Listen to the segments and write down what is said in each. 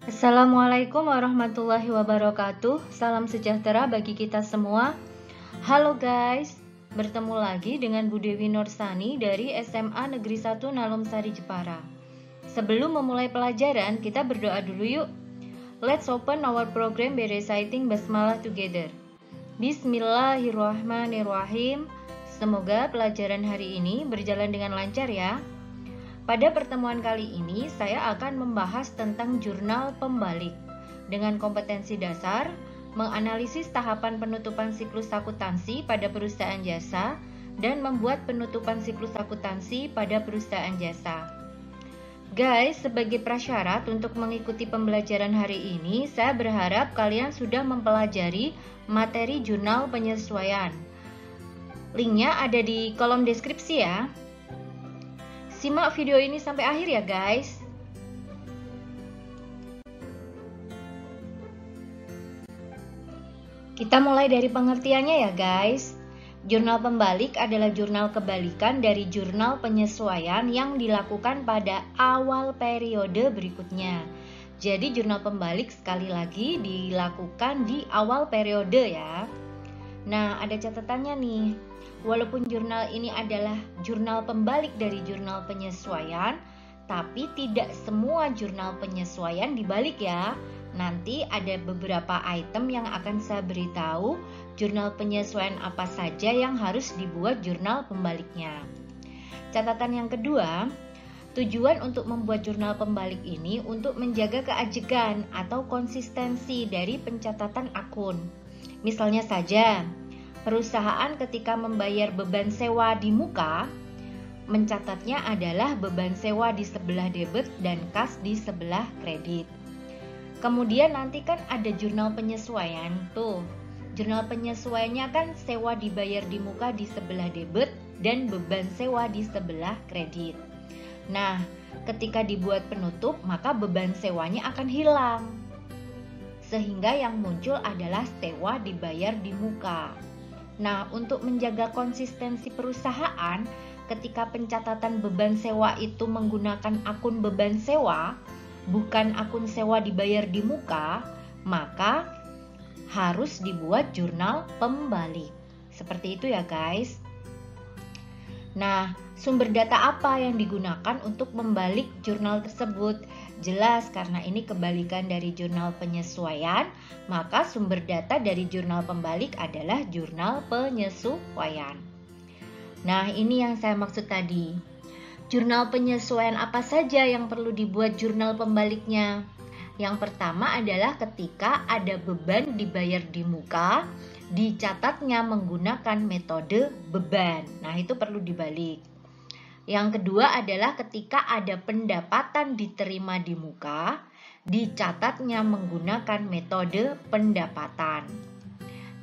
Assalamualaikum warahmatullahi wabarakatuh. Salam sejahtera bagi kita semua. Halo guys, bertemu lagi dengan Bu Dewi Nursani dari SMA Negeri 1 Nalomsari Jepara. Sebelum memulai pelajaran, kita berdoa dulu yuk. Let's open our program by reciting Basmalah together. Bismillahirrahmanirrahim. Semoga pelajaran hari ini berjalan dengan lancar ya. Pada pertemuan kali ini, saya akan membahas tentang jurnal pembalik dengan kompetensi dasar, menganalisis tahapan penutupan siklus akuntansi pada perusahaan jasa, dan membuat penutupan siklus akuntansi pada perusahaan jasa. Guys, sebagai prasyarat untuk mengikuti pembelajaran hari ini, saya berharap kalian sudah mempelajari materi jurnal penyesuaian. Linknya ada di kolom deskripsi ya. Simak video ini sampai akhir ya guys. Kita mulai dari pengertiannya ya guys. Jurnal pembalik adalah jurnal kebalikan dari jurnal penyesuaian yang dilakukan pada awal periode berikutnya. Jadi jurnal pembalik sekali lagi dilakukan di awal periode ya. Nah, ada catatannya nih. Walaupun jurnal ini adalah jurnal pembalik dari jurnal penyesuaian, tapi tidak semua jurnal penyesuaian dibalik ya. Nanti ada beberapa item yang akan saya beritahu jurnal penyesuaian apa saja yang harus dibuat jurnal pembaliknya. Catatan yang kedua, tujuan untuk membuat jurnal pembalik ini untuk menjaga keajegan atau konsistensi dari pencatatan akun. Misalnya saja, perusahaan ketika membayar beban sewa di muka, mencatatnya adalah beban sewa di sebelah debit dan kas di sebelah kredit. Kemudian nanti kan ada jurnal penyesuaian tuh. Jurnal penyesuaiannya kan sewa dibayar di muka di sebelah debit dan beban sewa di sebelah kredit. Nah, ketika dibuat penutup, maka beban sewanya akan hilang. Sehingga yang muncul adalah sewa dibayar di muka. Nah, untuk menjaga konsistensi perusahaan, ketika pencatatan beban sewa itu menggunakan akun beban sewa, bukan akun sewa dibayar di muka, maka harus dibuat jurnal pembalik. Seperti itu ya guys. Nah, sumber data apa yang digunakan untuk membalik jurnal tersebut? Jelas karena ini kebalikan dari jurnal penyesuaian, maka sumber data dari jurnal pembalik adalah jurnal penyesuaian. Nah, ini yang saya maksud tadi. Jurnal penyesuaian apa saja yang perlu dibuat jurnal pembaliknya? Yang pertama adalah ketika ada beban dibayar di muka, dicatatnya menggunakan metode beban. Nah, itu perlu dibalik. Yang kedua adalah ketika ada pendapatan diterima di muka, dicatatnya menggunakan metode pendapatan.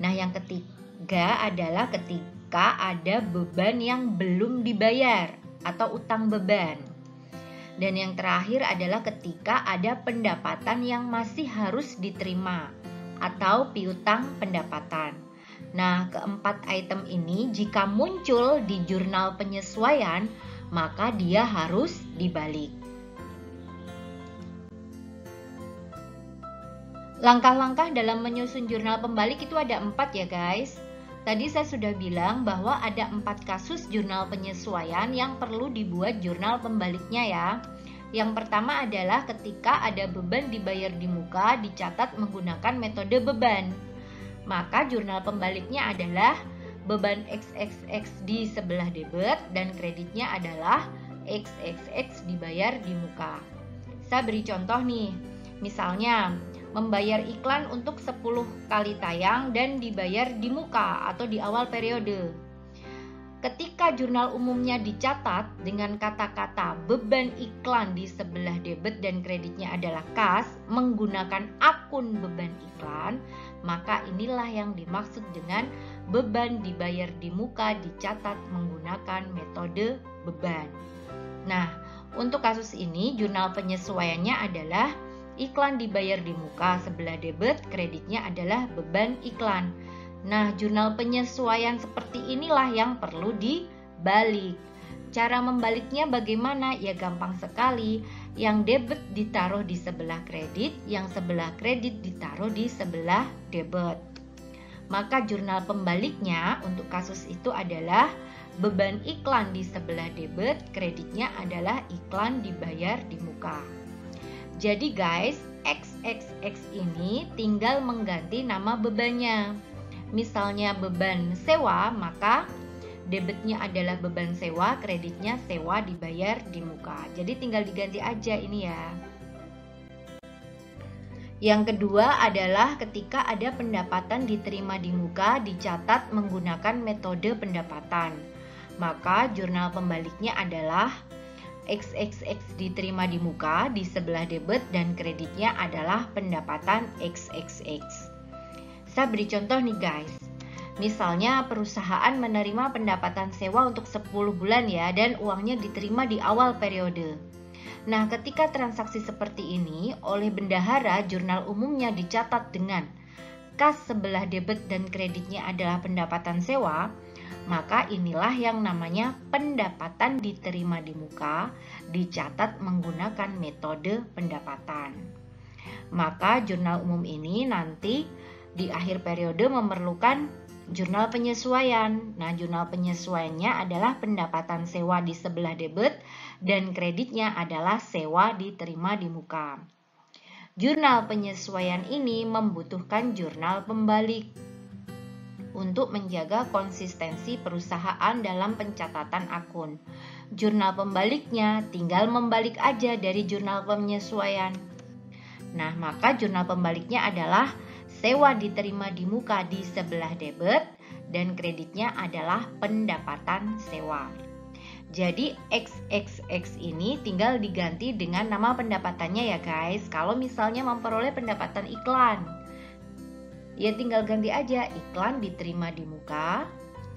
Nah, yang ketiga adalah ketika ada beban yang belum dibayar atau utang beban. Dan yang terakhir adalah ketika ada pendapatan yang masih harus diterima atau piutang pendapatan. Nah, keempat item ini jika muncul di jurnal penyesuaian, maka dia harus dibalik. Langkah-langkah dalam menyusun jurnal pembalik itu ada 4 ya guys. Tadi saya sudah bilang bahwa ada 4 kasus jurnal penyesuaian yang perlu dibuat jurnal pembaliknya ya. Yang pertama adalah ketika ada beban dibayar di muka dicatat menggunakan metode beban. Maka jurnal pembaliknya adalah beban XXX di sebelah debit dan kreditnya adalah XXX dibayar di muka. Saya beri contoh nih, misalnya membayar iklan untuk 10 kali tayang dan dibayar di muka atau di awal periode. Ketika jurnal umumnya dicatat dengan kata-kata beban iklan di sebelah debit dan kreditnya adalah kas menggunakan akun beban iklan, maka inilah yang dimaksud dengan beban dibayar di muka dicatat menggunakan metode beban. Nah, untuk kasus ini jurnal penyesuaiannya adalah iklan dibayar di muka sebelah debit, kreditnya adalah beban iklan. Nah, jurnal penyesuaian seperti inilah yang perlu dibalik. Cara membaliknya bagaimana? Ya gampang sekali. Yang debit ditaruh di sebelah kredit, yang sebelah kredit ditaruh di sebelah debit. Maka jurnal pembaliknya untuk kasus itu adalah beban iklan di sebelah debit, kreditnya adalah iklan dibayar di muka. Jadi guys, XXX ini tinggal mengganti nama bebannya. Misalnya beban sewa, maka debitnya adalah beban sewa, kreditnya sewa dibayar di muka. Jadi tinggal diganti aja ini ya. Yang kedua adalah ketika ada pendapatan diterima di muka dicatat menggunakan metode pendapatan. Maka jurnal pembaliknya adalah XXX diterima di muka di sebelah debit dan kreditnya adalah pendapatan XXX. Saya beri contoh nih guys. Misalnya perusahaan menerima pendapatan sewa untuk 10 bulan ya, dan uangnya diterima di awal periode. Nah, ketika transaksi seperti ini oleh bendahara, jurnal umumnya dicatat dengan kas sebelah debit dan kreditnya adalah pendapatan sewa, maka inilah yang namanya pendapatan diterima di muka, dicatat menggunakan metode pendapatan. Maka jurnal umum ini nanti di akhir periode memerlukan jurnal penyesuaian. Nah, jurnal penyesuaiannya adalah pendapatan sewa di sebelah debit dan kreditnya adalah sewa diterima di muka. Jurnal penyesuaian ini membutuhkan jurnal pembalik untuk menjaga konsistensi perusahaan dalam pencatatan akun. Jurnal pembaliknya tinggal membalik aja dari jurnal penyesuaian. Nah, maka jurnal pembaliknya adalah sewa diterima di muka di sebelah debit dan kreditnya adalah pendapatan sewa. Jadi XXX ini tinggal diganti dengan nama pendapatannya ya guys. Kalau misalnya memperoleh pendapatan iklan, ya tinggal ganti aja iklan diterima di muka,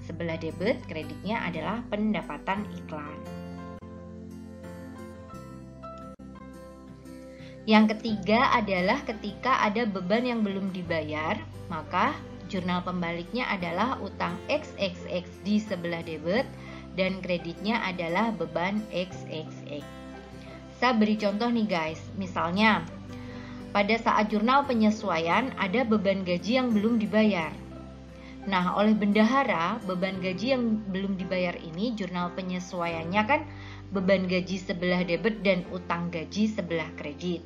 sebelah debit, kreditnya adalah pendapatan iklan. Yang ketiga adalah ketika ada beban yang belum dibayar, maka jurnal pembaliknya adalah utang XXX di sebelah debit dan kreditnya adalah beban XXX. Saya beri contoh nih guys, misalnya pada saat jurnal penyesuaian ada beban gaji yang belum dibayar. Nah, oleh bendahara, beban gaji yang belum dibayar ini jurnal penyesuaiannya kan beban gaji sebelah debit dan utang gaji sebelah kredit.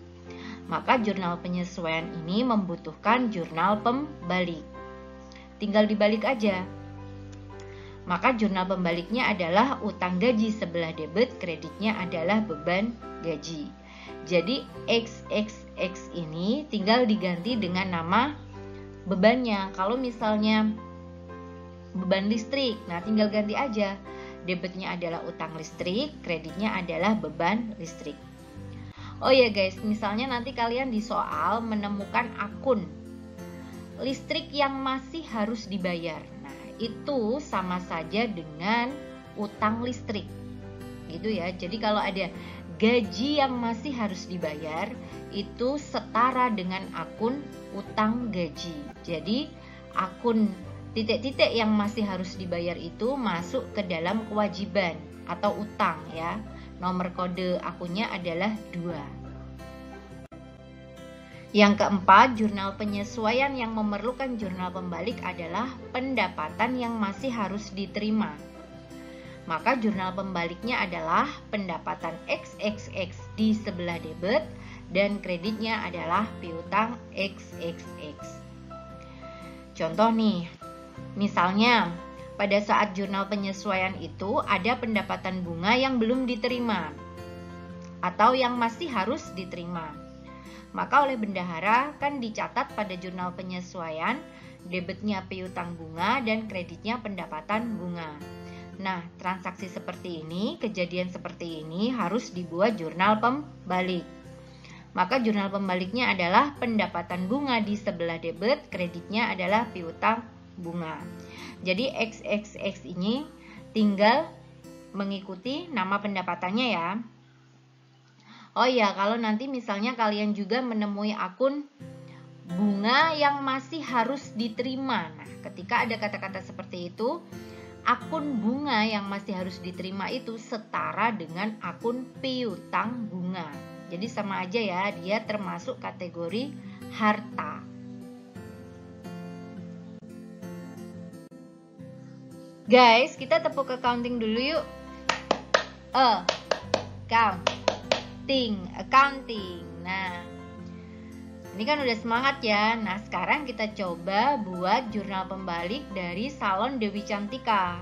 Maka jurnal penyesuaian ini membutuhkan jurnal pembalik. Tinggal dibalik aja. Maka jurnal pembaliknya adalah utang gaji sebelah debit, kreditnya adalah beban gaji. Jadi XXX ini tinggal diganti dengan nama bebannya. Kalau misalnya beban listrik, nah tinggal ganti aja. Debitnya adalah utang listrik, kreditnya adalah beban listrik. Oh ya guys, misalnya nanti kalian di soal menemukan akun listrik yang masih harus dibayar. Nah, itu sama saja dengan utang listrik. Gitu ya. Jadi kalau ada gaji yang masih harus dibayar, itu setara dengan akun utang gaji. Jadi, akun titik-titik yang masih harus dibayar itu masuk ke dalam kewajiban atau utang ya. Nomor kode akunnya adalah 2. Yang keempat, jurnal penyesuaian yang memerlukan jurnal pembalik adalah pendapatan yang masih harus diterima. Maka jurnal pembaliknya adalah pendapatan XXX di sebelah debit dan kreditnya adalah piutang XXX. Contoh nih, misalnya pada saat jurnal penyesuaian itu ada pendapatan bunga yang belum diterima atau yang masih harus diterima. Maka oleh bendahara kan dicatat pada jurnal penyesuaian debitnya piutang bunga dan kreditnya pendapatan bunga. Nah, transaksi seperti ini, kejadian seperti ini harus dibuat jurnal pembalik. Maka jurnal pembaliknya adalah pendapatan bunga di sebelah debit, kreditnya adalah piutang bunga. Jadi XXX ini tinggal mengikuti nama pendapatannya ya. Oh ya, kalau nanti misalnya kalian juga menemui akun bunga yang masih harus diterima. Nah, ketika ada kata-kata seperti itu, akun bunga yang masih harus diterima itu setara dengan akun piutang bunga. Jadi sama aja ya, dia termasuk kategori harta. Guys, kita tepuk accounting dulu yuk. Accounting. Nah, ini kan udah semangat ya. Nah, sekarang kita coba buat jurnal pembalik dari Salon Dewi Cantika.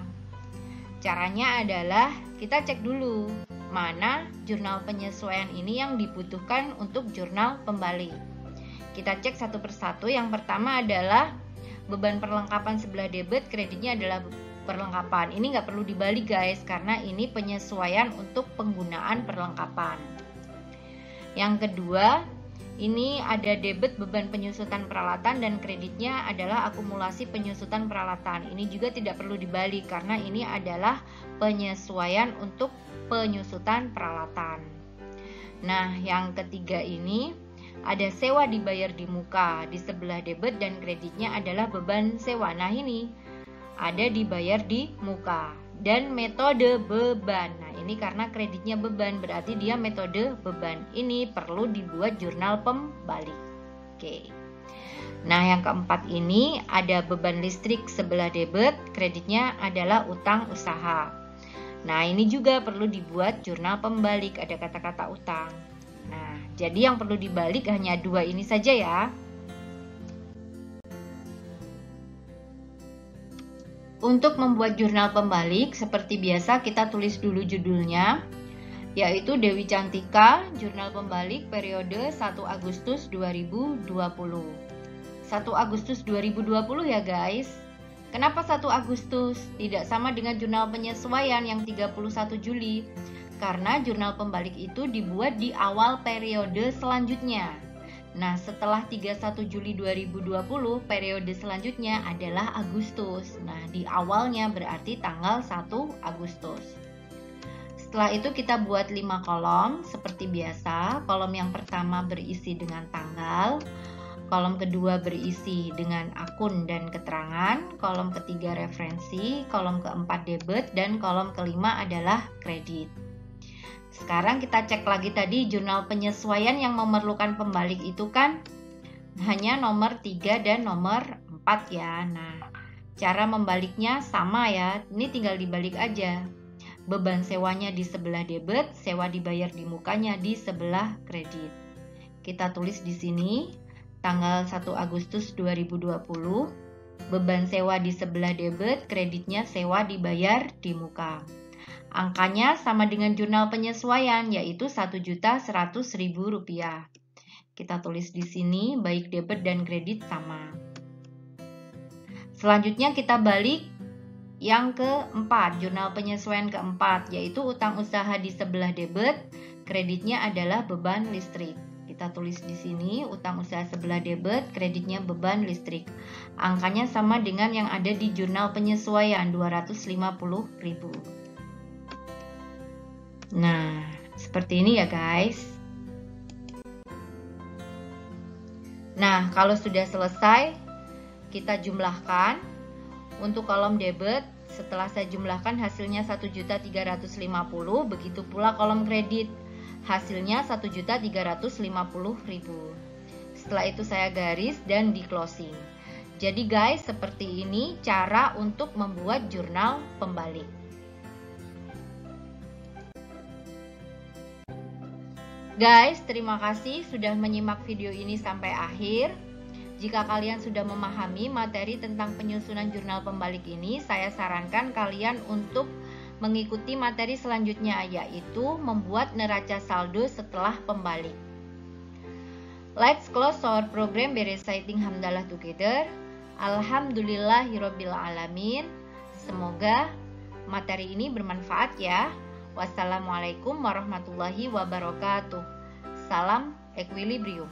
Caranya adalah kita cek dulu mana jurnal penyesuaian ini yang dibutuhkan untuk jurnal pembalik. Kita cek satu persatu. Yang pertama adalah beban perlengkapan sebelah debit, kreditnya adalah perlengkapan. Ini nggak perlu dibalik guys, karena ini penyesuaian untuk penggunaan perlengkapan. Yang kedua, ini ada debit beban penyusutan peralatan dan kreditnya adalah akumulasi penyusutan peralatan. Ini juga tidak perlu dibalik karena ini adalah penyesuaian untuk penyusutan peralatan. Nah, yang ketiga ini ada sewa dibayar di muka. Di sebelah debit dan kreditnya adalah beban sewa. Nah, ini ada dibayar di muka. Dan metode beban. Nah, ini karena kreditnya beban, berarti dia metode beban. Ini perlu dibuat jurnal pembalik. Oke. Nah, yang keempat ini ada beban listrik sebelah debit, kreditnya adalah utang usaha. Nah, ini juga perlu dibuat jurnal pembalik, ada kata-kata utang. Nah, jadi yang perlu dibalik hanya dua ini saja ya. Untuk membuat jurnal pembalik, seperti biasa kita tulis dulu judulnya, yaitu Dewi Cantika, jurnal pembalik periode 1 Agustus 2020. 1 Agustus 2020 ya guys. Kenapa 1 Agustus? Tidak sama dengan jurnal penyesuaian yang 31 Juli. Karena jurnal pembalik itu dibuat di awal periode selanjutnya. Nah, setelah 31 Juli 2020, periode selanjutnya adalah Agustus. Nah, di awalnya berarti tanggal 1 Agustus. Setelah itu kita buat 5 kolom seperti biasa. Kolom yang pertama berisi dengan tanggal, kolom kedua berisi dengan akun dan keterangan, kolom ketiga referensi, kolom keempat debit, dan kolom kelima adalah kredit. Sekarang kita cek lagi tadi jurnal penyesuaian yang memerlukan pembalik itu kan hanya nomor 3 dan nomor 4 ya. Nah, cara membaliknya sama ya. Ini tinggal dibalik aja. Beban sewanya di sebelah debit, sewa dibayar di mukanya di sebelah kredit. Kita tulis di sini tanggal 1 Agustus 2020. Beban sewa di sebelah debit, kreditnya sewa dibayar di muka. Angkanya sama dengan jurnal penyesuaian, yaitu Rp1.100.000. Kita tulis di sini, baik debit dan kredit sama. Selanjutnya kita balik yang keempat, jurnal penyesuaian keempat, yaitu utang usaha di sebelah debit, kreditnya adalah beban listrik. Kita tulis di sini, utang usaha sebelah debit, kreditnya beban listrik. Angkanya sama dengan yang ada di jurnal penyesuaian, Rp250.000. Nah, seperti ini ya guys. Nah, kalau sudah selesai, kita jumlahkan. Untuk kolom debit, setelah saya jumlahkan hasilnya 1.350.000, begitu pula kolom kredit, hasilnya 1.350.000. Setelah itu saya garis dan di closing. Jadi guys, seperti ini cara untuk membuat jurnal pembalik. Guys, terima kasih sudah menyimak video ini sampai akhir. Jika kalian sudah memahami materi tentang penyusunan jurnal pembalik ini, saya sarankan kalian untuk mengikuti materi selanjutnya, yaitu membuat neraca saldo setelah pembalik. Let's close our program by reciting hamdalah together. Alhamdulillahirabbil alamin. Semoga materi ini bermanfaat ya. Wassalamualaikum warahmatullahi wabarakatuh. Salam equilibrium.